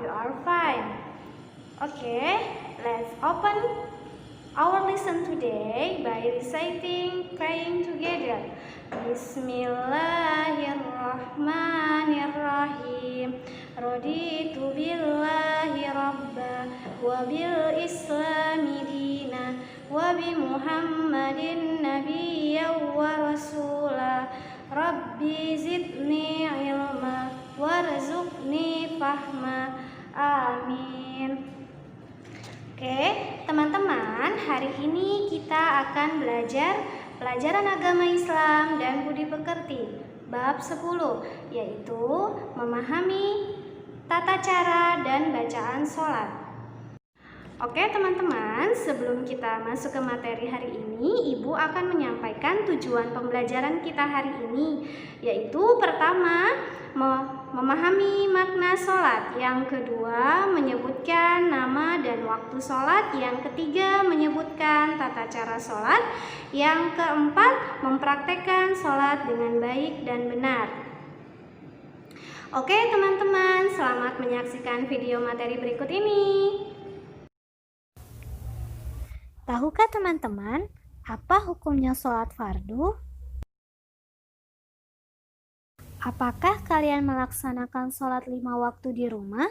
you are fine. Okay, let's open our lesson today by reciting, praying together. Bismillahirrahmanirrahim. Raditu billahi rabba wa bil islami dina wa bi Muhammadin nabiyyan wa rasula. Rabbi zidni ilma warzuqni fahma. Amin. Oke, teman-teman, hari ini kita akan belajar pelajaran agama Islam dan budi pekerti bab 10, yaitu memahami tata cara dan bacaan sholat. Oke teman-teman, sebelum kita masuk ke materi hari ini, Ibu akan menyampaikan tujuan pembelajaran kita hari ini, yaitu pertama, memahami makna sholat. Yang kedua, menyebutkan nama dan waktu sholat. Yang ketiga, menyebutkan tata cara sholat. Yang keempat, mempraktekkan sholat dengan baik dan benar. Oke teman-teman, selamat menyaksikan video materi berikut ini. Tahukah teman-teman apa hukumnya sholat fardu? Apakah kalian melaksanakan sholat 5 waktu di rumah?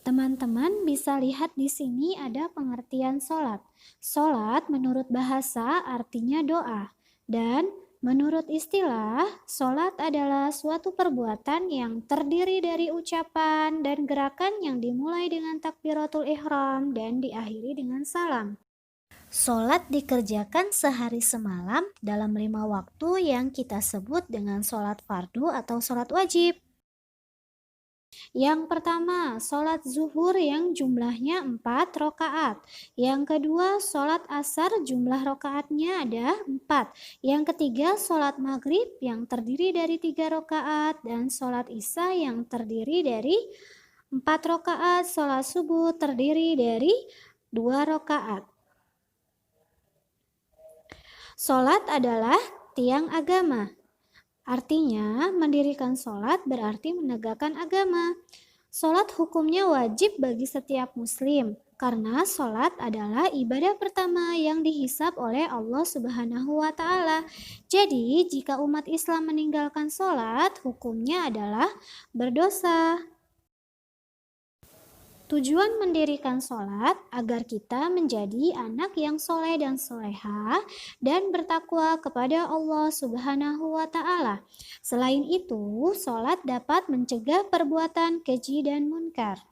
Teman-teman bisa lihat di sini ada pengertian sholat. Sholat menurut bahasa artinya doa, dan menurut istilah, sholat adalah suatu perbuatan yang terdiri dari ucapan dan gerakan yang dimulai dengan takbiratul ihram dan diakhiri dengan salam. Sholat dikerjakan sehari semalam dalam 5 waktu yang kita sebut dengan sholat fardu atau sholat wajib. Yang pertama, sholat zuhur yang jumlahnya 4 rakaat. Yang kedua, sholat asar jumlah rakaatnya ada 4. Yang ketiga, sholat maghrib yang terdiri dari 3 rakaat. Dan sholat isya yang terdiri dari 4 rakaat. Sholat subuh terdiri dari 2 rakaat. Sholat adalah tiang agama. Artinya, mendirikan sholat berarti menegakkan agama. Sholat hukumnya wajib bagi setiap muslim, karena sholat adalah ibadah pertama yang dihisab oleh Allah Subhanahu wa Ta'ala. Jadi, jika umat Islam meninggalkan sholat, hukumnya adalah berdosa. Tujuan mendirikan sholat agar kita menjadi anak yang soleh dan solehah dan bertakwa kepada Allah Subhanahu wa Ta'ala. Selain itu, sholat dapat mencegah perbuatan keji dan munkar.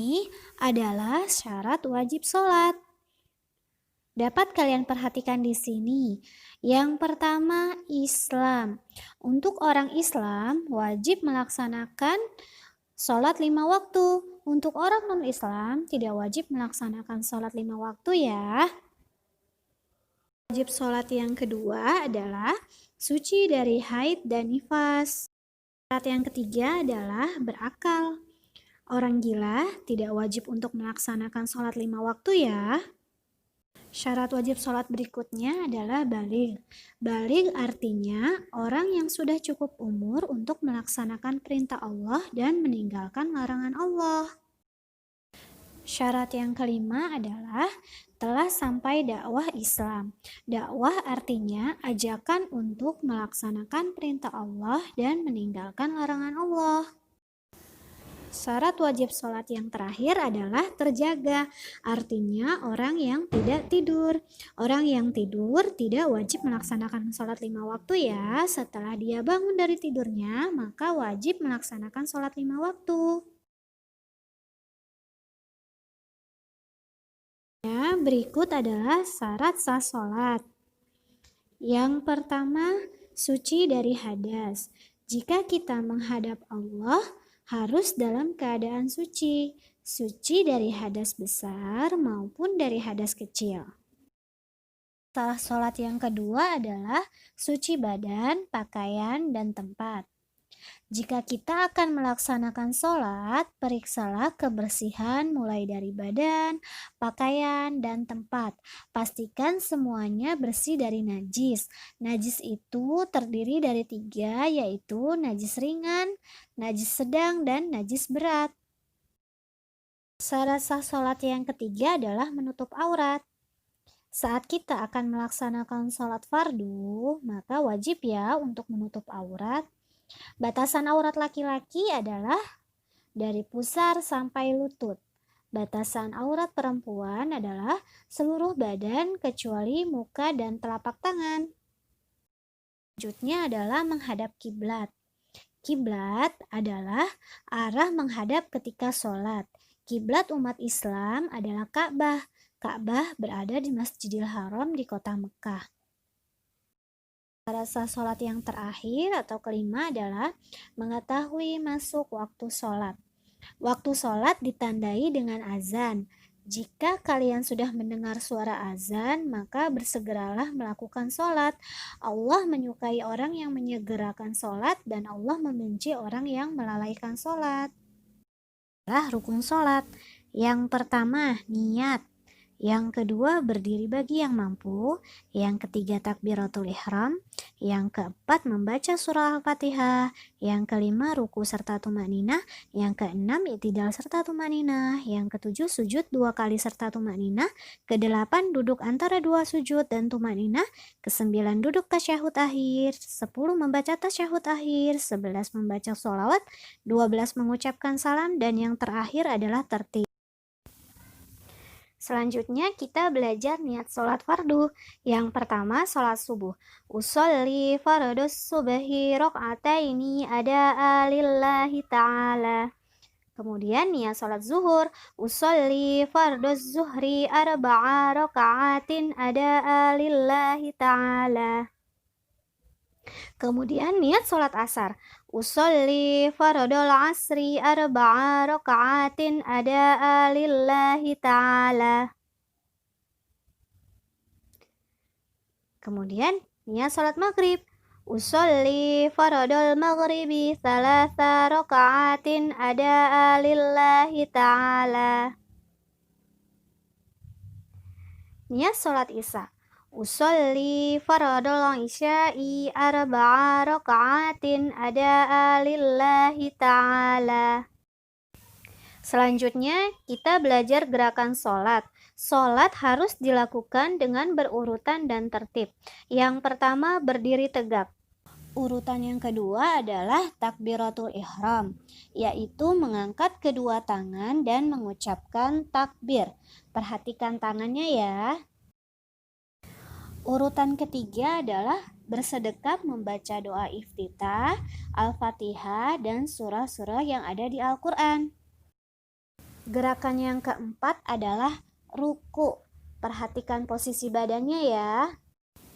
Ini adalah syarat wajib sholat. Dapat kalian perhatikan di sini. Yang pertama, Islam. Untuk orang Islam wajib melaksanakan sholat 5 waktu. Untuk orang non-Islam tidak wajib melaksanakan sholat 5 waktu ya. Wajib sholat yang kedua adalah suci dari haid dan nifas. Syarat yang ketiga adalah berakal. Orang gila tidak wajib untuk melaksanakan sholat 5 waktu ya. Syarat wajib sholat berikutnya adalah baligh. Baligh artinya orang yang sudah cukup umur untuk melaksanakan perintah Allah dan meninggalkan larangan Allah. Syarat yang kelima adalah telah sampai dakwah Islam. Dakwah artinya ajakan untuk melaksanakan perintah Allah dan meninggalkan larangan Allah. Syarat wajib sholat yang terakhir adalah terjaga, artinya orang yang tidak tidur. Orang yang tidur tidak wajib melaksanakan sholat 5 waktu ya. Setelah dia bangun dari tidurnya, maka wajib melaksanakan sholat 5 waktu. Ya, berikut adalah syarat sah sholat. Yang pertama, suci dari hadas. Jika kita menghadap Allah, harus dalam keadaan suci, suci dari hadas besar maupun dari hadas kecil. Sholat yang kedua adalah suci badan, pakaian, dan tempat. Jika kita akan melaksanakan sholat, periksalah kebersihan mulai dari badan, pakaian, dan tempat. Pastikan semuanya bersih dari najis. Najis itu terdiri dari 3, yaitu najis ringan, najis sedang, dan najis berat. Syarat sah sholat yang ketiga adalah menutup aurat. Saat kita akan melaksanakan sholat fardu, maka wajib ya untuk menutup aurat. Batasan aurat laki-laki adalah dari pusar sampai lutut. Batasan aurat perempuan adalah seluruh badan kecuali muka dan telapak tangan. Selanjutnya adalah menghadap kiblat. Kiblat adalah arah menghadap ketika sholat. Kiblat umat Islam adalah Ka'bah. Ka'bah berada di Masjidil Haram di kota Mekah. Rasa sholat yang terakhir atau kelima adalah mengetahui masuk waktu sholat. Waktu sholat ditandai dengan azan. Jika kalian sudah mendengar suara azan, maka bersegeralah melakukan sholat. Allah menyukai orang yang menyegerakan sholat dan Allah membenci orang yang melalaikan sholat. Rukun sholat. Yang pertama, niat. Yang kedua, berdiri bagi yang mampu. Yang ketiga, takbiratul ihram. Yang keempat, membaca surah Al-Fatihah. Yang kelima, ruku serta tumakninah. Yang keenam, i'tidal serta tumakninah. Yang ketujuh, sujud 2 kali serta tumakninah. Kedelapan, duduk antara 2 sujud dan tumakninah. Kesembilan, duduk tasyahud akhir. 10, membaca tasyahud akhir. 11, membaca sholawat. 12, mengucapkan salam. Dan yang terakhir adalah tertib. Selanjutnya kita belajar niat sholat fardu. Yang pertama, sholat subuh. Usolli fardus subhi rok'ataini ada'a lillahi ta'ala. Kemudian niat sholat zuhur. Usolli fardus zuhri arba'a roka'atin ada'a lillahi ta'ala. Kemudian niat sholat asar. Usolli fardul asri arba'a raka'atin ada'a lillahi ta'ala. Kemudian niat sholat maghrib. Usolli fardul maghribi thalatha raka'atin ada'a lillahi ta'ala. Niat sholat isya. Usolli fardul isya'i arba'a raka'atin ada'a lillahi ta'ala. Selanjutnya kita belajar gerakan sholat. Sholat harus dilakukan dengan berurutan dan tertib. Yang pertama, berdiri tegak. Urutan yang kedua adalah takbiratul ihram, yaitu mengangkat kedua tangan dan mengucapkan takbir. Perhatikan tangannya ya. Urutan ketiga adalah bersedekap membaca doa iftitah, Al-Fatihah, dan surah-surah yang ada di Al-Quran. Gerakan yang keempat adalah ruku. Perhatikan posisi badannya ya.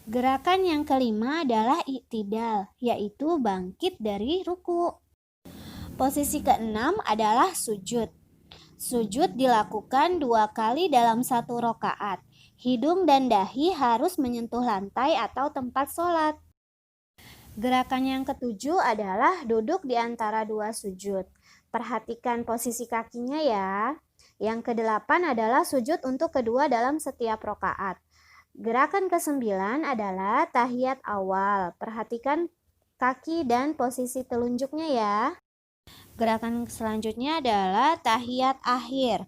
Gerakan yang kelima adalah i'tidal, yaitu bangkit dari ruku. Posisi keenam adalah sujud. Sujud dilakukan 2 kali dalam 1 rakaat. Hidung dan dahi harus menyentuh lantai atau tempat sholat. Gerakan yang ketujuh adalah duduk di antara 2 sujud. Perhatikan posisi kakinya ya. Yang kedelapan adalah sujud untuk kedua dalam setiap rakaat. Gerakan ke-9 adalah tahiyat awal. Perhatikan kaki dan posisi telunjuknya ya. Gerakan selanjutnya adalah tahiyat akhir.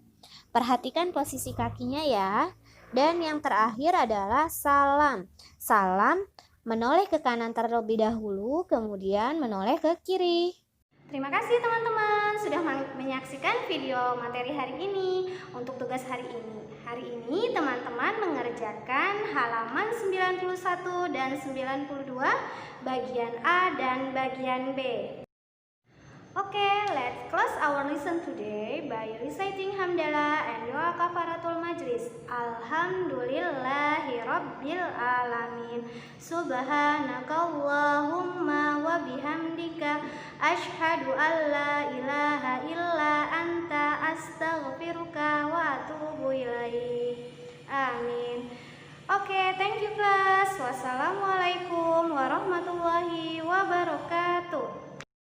Perhatikan posisi kakinya ya. Dan yang terakhir adalah salam. Salam menoleh ke kanan terlebih dahulu, kemudian menoleh ke kiri. Terima kasih teman-teman sudah menyaksikan video materi hari ini. Untuk tugas hari ini teman-teman mengerjakan halaman 91 dan 92 bagian A dan bagian B. Okay, let's close our lesson today by reciting hamdalah and doa kafaratul majlis. Alhamdulillahi rabbil alamin. Subhanakallahumma wa bihamdika asyhadu an la ilaha illa anta astaghfiruka wa atubu ilaik. Amin. Okay, thank you class. Wassalamualaikum warahmatullahi wabarakatuh.